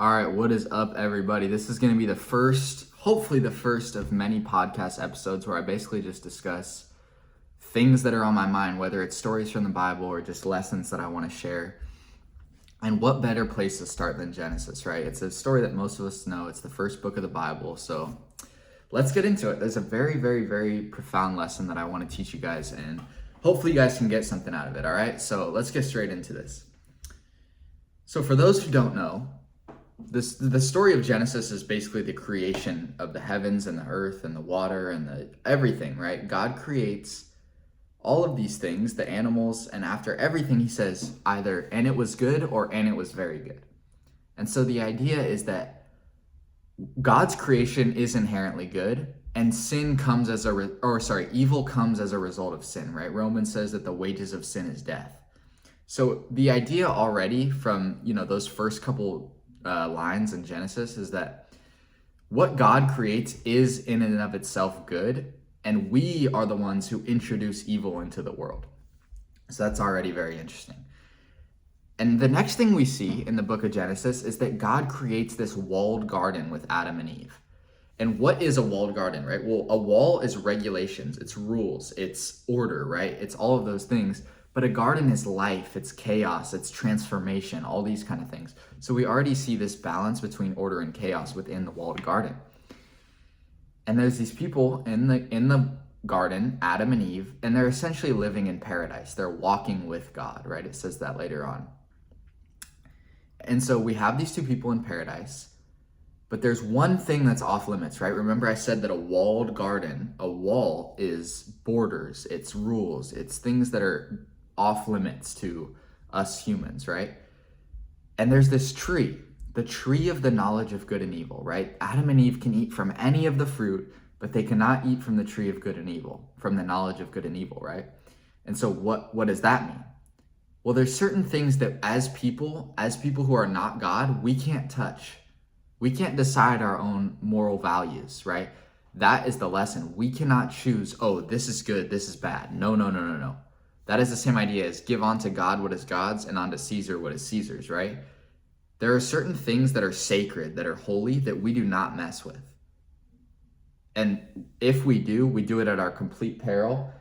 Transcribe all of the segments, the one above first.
All right, what is up, everybody? This is going to be the first, hopefully, the first of many podcast episodes where I basically just discuss things that are on my mind, whether it's stories from the Bible or just lessons that I want to share. And what better place to start than Genesis, right? It's a story that most of us know. It's the first book of the Bible. So let's get into it. There's a very, very, very profound lesson that I want to teach you guys, and hopefully you guys can get something out of it, all right? So let's get straight into this. So for those who don't know, the story of Genesis is basically the creation of the heavens and the earth and the water and everything, right? God creates all of these things, the animals, and after everything he says either, and it was good, or and it was very good. And so the idea is that God's creation is inherently good, and sin comes as evil comes as a result of sin, right? Romans says that the wages of sin is death. So the idea already from, those first couple lines in Genesis is that what God creates is in and of itself good, and we are the ones who introduce evil into the world. So that's already very interesting. And the next thing we see in the book of Genesis is that God creates this walled garden with Adam and Eve. And what is a walled garden, right? Well, a wall is regulations, it's rules, it's order, right? It's all of those things. But a garden is life, it's chaos, it's transformation, all these kind of things. So we already see this balance between order and chaos within the walled garden. And there's these people in the garden, Adam and Eve, and they're essentially living in paradise. They're walking with God, right? It says that later on. And so we have these two people in paradise, but there's one thing that's off limits, right? Remember I said that a walled garden, a wall is borders, it's rules, it's things that are off limits to us humans, right? And there's this tree, the tree of the knowledge of good and evil, right? Adam and Eve can eat from any of the fruit, but they cannot eat from the tree of good and evil, from the knowledge of good and evil, right? And so what does that mean? Well, there's certain things that as people who are not God, we can't touch. We can't decide our own moral values, right? That is the lesson. We cannot choose, oh, this is good, this is bad. No. That is the same idea as give unto God what is God's and unto Caesar what is Caesar's, right? There are certain things that are sacred, that are holy, that we do not mess with. And if we do it at our complete peril,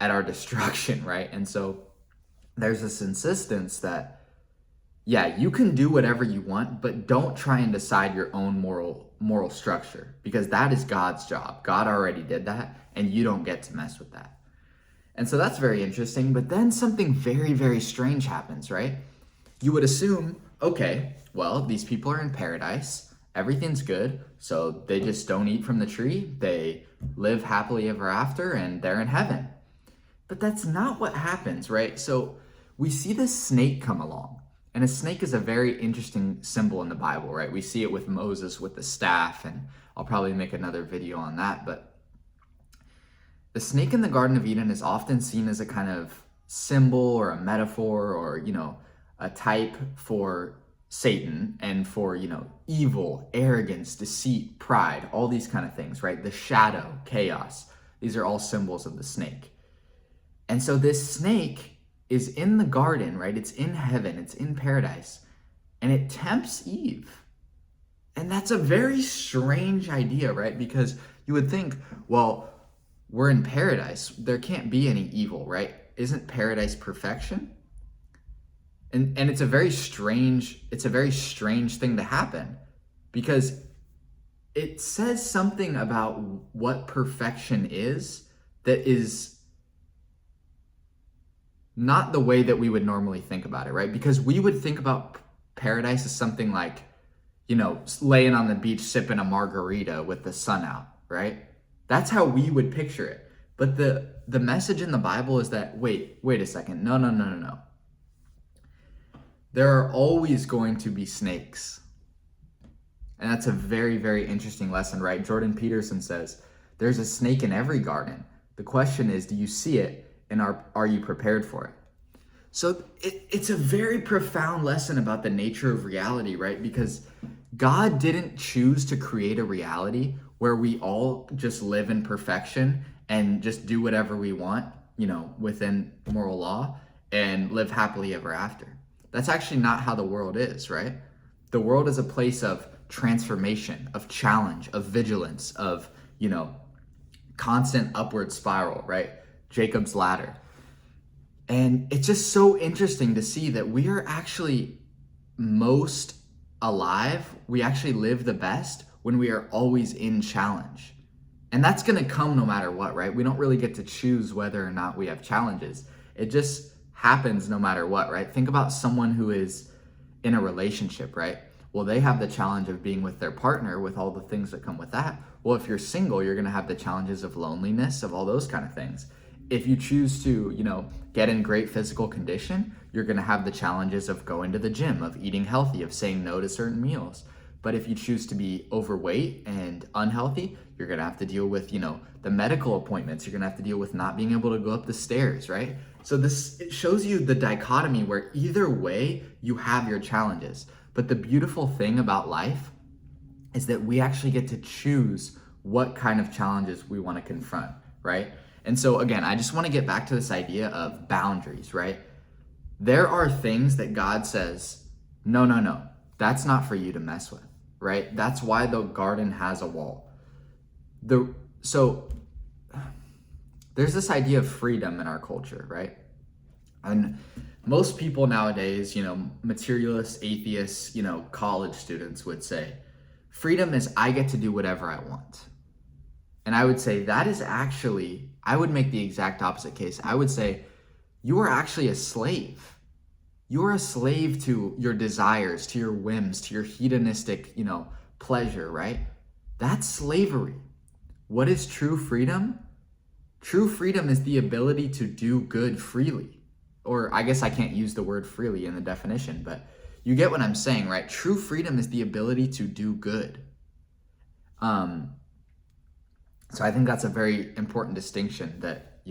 at our destruction, right? And so there's this insistence that, yeah, you can do whatever you want, but don't try and decide your own moral structure, because that is God's job. God already did that, and you don't get to mess with that. And so that's very interesting, but then something very, very strange happens, right? You would assume, okay, well, these people are in paradise, everything's good, so they just don't eat from the tree, they live happily ever after, and they're in heaven. But that's not what happens, right? So we see this snake come along, and a snake is a very interesting symbol in the Bible, right? We see it with Moses with the staff, and I'll probably make another video on that, but the snake in the Garden of Eden is often seen as a kind of symbol or a metaphor or, a type for Satan and for, evil, arrogance, deceit, pride, all these kind of things, right? The shadow, chaos. These are all symbols of the snake. And so this snake is in the garden, right? It's in heaven, it's in paradise, and it tempts Eve. And that's a very strange idea, right? Because you would think, well, we're in paradise, there can't be any evil, right? Isn't paradise perfection? And it's a very strange thing to happen, because it says something about what perfection is that is not the way that we would normally think about it, right? Because we would think about paradise as something like, laying on the beach sipping a margarita with the sun out, right? That's how we would picture it. But the message in the Bible is that, wait a second, no. There are always going to be snakes. And that's a very, very interesting lesson, right? Jordan Peterson says, there's a snake in every garden. The question is, do you see it, and are you prepared for it? So it's a very profound lesson about the nature of reality, right? Because God didn't choose to create a reality where we all just live in perfection and just do whatever we want, within moral law and live happily ever after. That's actually not how the world is, right? The world is a place of transformation, of challenge, of vigilance, of, constant upward spiral, right? Jacob's ladder. And it's just so interesting to see that we are actually most alive. We actually live the best when we are always in challenge. And that's going to come no matter what, right? We don't really get to choose whether or not we have challenges. It just happens no matter what, right? Think about someone who is in a relationship, right? Well, they have the challenge of being with their partner with all the things that come with that. Well, if you're single, you're going to have the challenges of loneliness, of all those kind of things. If you choose to, get in great physical condition, you're going to have the challenges of going to the gym, of eating healthy, of saying no to certain meals. But if you choose to be overweight and unhealthy, you're going to have to deal with, the medical appointments. You're going to have to deal with not being able to go up the stairs, right? So it shows you the dichotomy where either way you have your challenges. But the beautiful thing about life is that we actually get to choose what kind of challenges we want to confront, right? And so again, I just want to get back to this idea of boundaries, right? There are things that God says, no, that's not for you to mess with, right? That's why the garden has a wall. So there's this idea of freedom in our culture, right? And most people nowadays, materialists, atheists, college students would say, freedom is I get to do whatever I want. And I would say that is actually, I would make the exact opposite case. I would say you are actually a slave. You are a slave to your desires, to your whims, to your hedonistic, pleasure, right? That's slavery. What is true freedom? True freedom is the ability to do good freely. Or I guess I can't use the word freely in the definition, but you get what I'm saying, right? True freedom is the ability to do good. So I think that's a very important distinction that,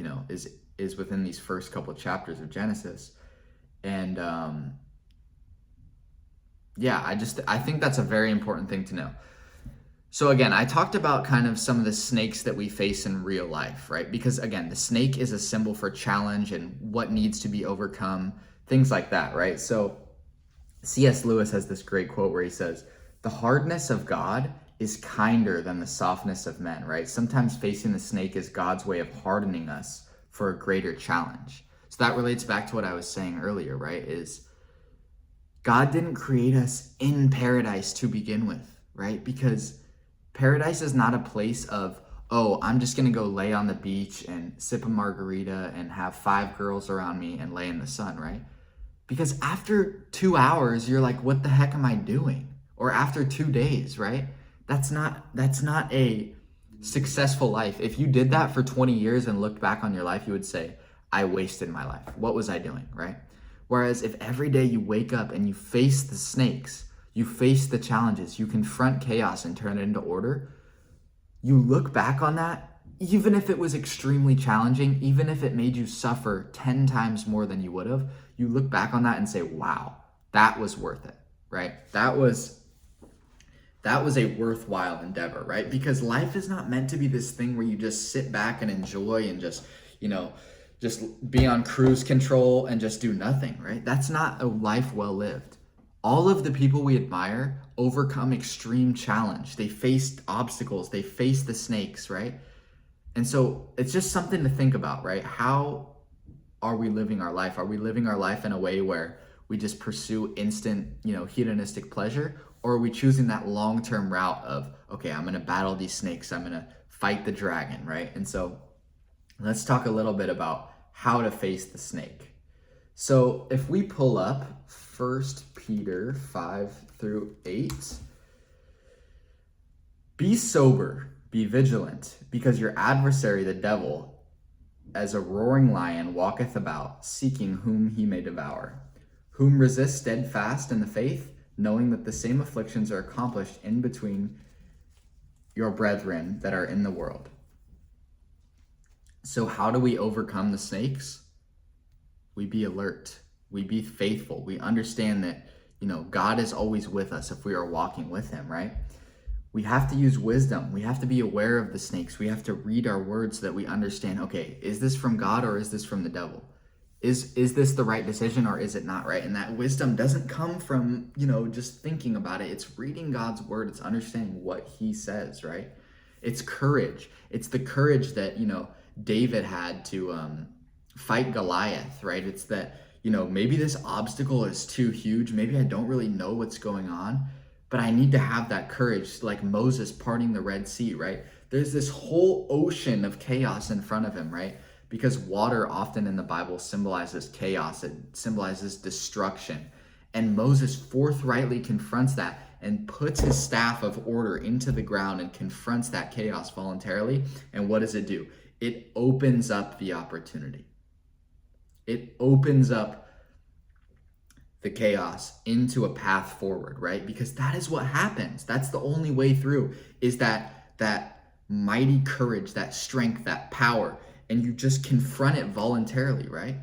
is within these first couple of chapters of Genesis. And I think that's a very important thing to know. So again, I talked about kind of some of the snakes that we face in real life, right? Because again, the snake is a symbol for challenge and what needs to be overcome, things like that, right? So C.S. Lewis has this great quote where he says, "The hardness of God is kinder than the softness of men," right? Sometimes facing the snake is God's way of hardening us for a greater challenge. So that relates back to what I was saying earlier, right? Is God didn't create us in paradise to begin with, right? Because paradise is not a place of, oh, I'm just going to go lay on the beach and sip a margarita and have 5 girls around me and lay in the sun, right? Because after 2 hours, you're like, what the heck am I doing? Or after 2 days, right? That's not a successful life. If you did that for 20 years and looked back on your life, you would say, I wasted my life. What was I doing, right? Whereas if every day you wake up and you face the snakes, you face the challenges, you confront chaos and turn it into order, you look back on that, even if it was extremely challenging, even if it made you suffer 10 times more than you would have, you look back on that and say, wow, that was worth it, right? That was a worthwhile endeavor, right? Because life is not meant to be this thing where you just sit back and enjoy and just be on cruise control and just do nothing, right? That's not a life well lived. All of the people we admire overcome extreme challenge. They faced obstacles, they faced the snakes, right? And so it's just something to think about, right? How are we living our life? Are we living our life in a way where we just pursue instant, hedonistic pleasure? Or are we choosing that long-term route of, okay, I'm going to battle these snakes, I'm going to fight the dragon, right? And so let's talk a little bit about how to face the snake. So if we pull up 1 Peter 5-8, be sober, be vigilant, because your adversary, the devil, as a roaring lion, walketh about, seeking whom he may devour. Whom resist steadfast in the faith, knowing that the same afflictions are accomplished in between your brethren that are in the world. So how do we overcome the snakes? We be alert. We be faithful. We understand that, God is always with us if we are walking with him, right? We have to use wisdom. We have to be aware of the snakes. We have to read our words so that we understand, okay, is this from God or is this from the devil? Is this the right decision or is it not right? And that wisdom doesn't come from, just thinking about it. It's reading God's word. It's understanding what he says, right? It's courage. It's the courage that, David had to fight Goliath, right? It's that, maybe this obstacle is too huge. Maybe I don't really know what's going on, but I need to have that courage, like Moses parting the Red Sea, right? There's this whole ocean of chaos in front of him, right? Because water often in the Bible symbolizes chaos, it symbolizes destruction. And Moses forthrightly confronts that and puts his staff of order into the ground and confronts that chaos voluntarily. And what does it do? It opens up the opportunity. It opens up the chaos into a path forward, right? Because that is what happens. That's the only way through, is that mighty courage, that strength, that power, and you just confront it voluntarily, right?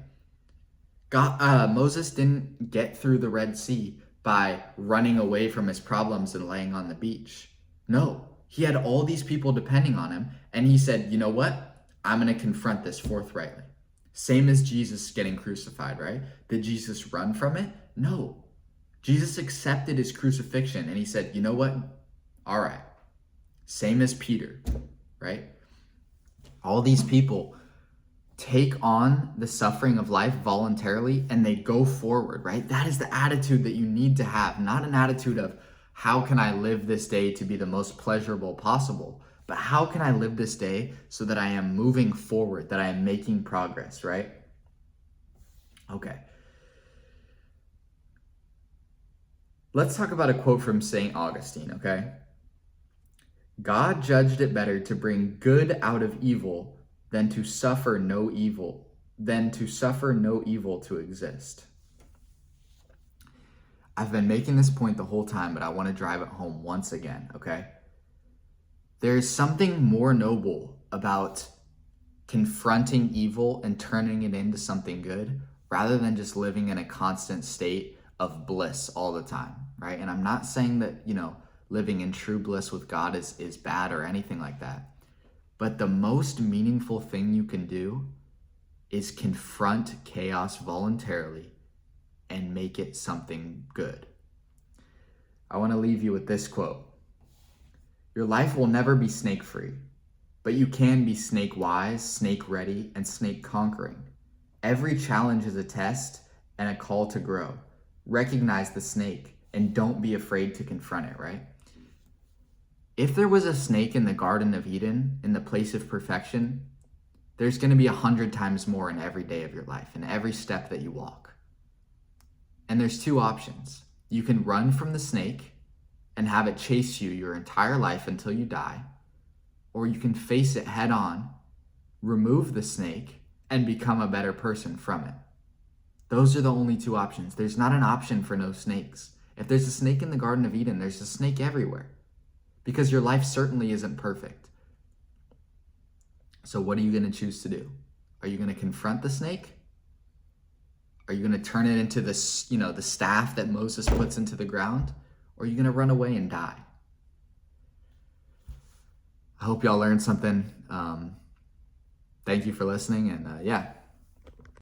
Moses didn't get through the Red Sea by running away from his problems and laying on the beach. No, he had all these people depending on him, and he said, you know what? I'm going to confront this forthrightly. Same as Jesus getting crucified, right? Did Jesus run from it? No. Jesus accepted his crucifixion, and he said, you know what? All right. Same as Peter, right? All these people take on the suffering of life voluntarily and they go forward, right? That is the attitude that you need to have, not an attitude of how can I live this day to be the most pleasurable possible, but how can I live this day so that I am moving forward, that I am making progress, right? Okay. Let's talk about a quote from St. Augustine, okay? God judged it better to bring good out of evil than to suffer no evil to exist. I've been making this point the whole time, but I want to drive it home once again, okay? There's something more noble about confronting evil and turning it into something good rather than just living in a constant state of bliss all the time, right? And I'm not saying that, living in true bliss with God is bad or anything like that. But the most meaningful thing you can do is confront chaos voluntarily and make it something good. I want to leave you with this quote. Your life will never be snake-free, but you can be snake-wise, snake-ready, and snake-conquering. Every challenge is a test and a call to grow. Recognize the snake and don't be afraid to confront it, right? If there was a snake in the Garden of Eden, in the place of perfection, there's going to be 100 times more in every day of your life, in every step that you walk. And there's two options. You can run from the snake and have it chase you your entire life until you die, or you can face it head on, remove the snake, and become a better person from it. Those are the only two options. There's not an option for no snakes. If there's a snake in the Garden of Eden, there's a snake everywhere. Because your life certainly isn't perfect. So what are you going to choose to do? Are you going to confront the snake? Are you going to turn it into this, the staff that Moses puts into the ground? Or are you going to run away and die? I hope y'all learned something. Thank you for listening. And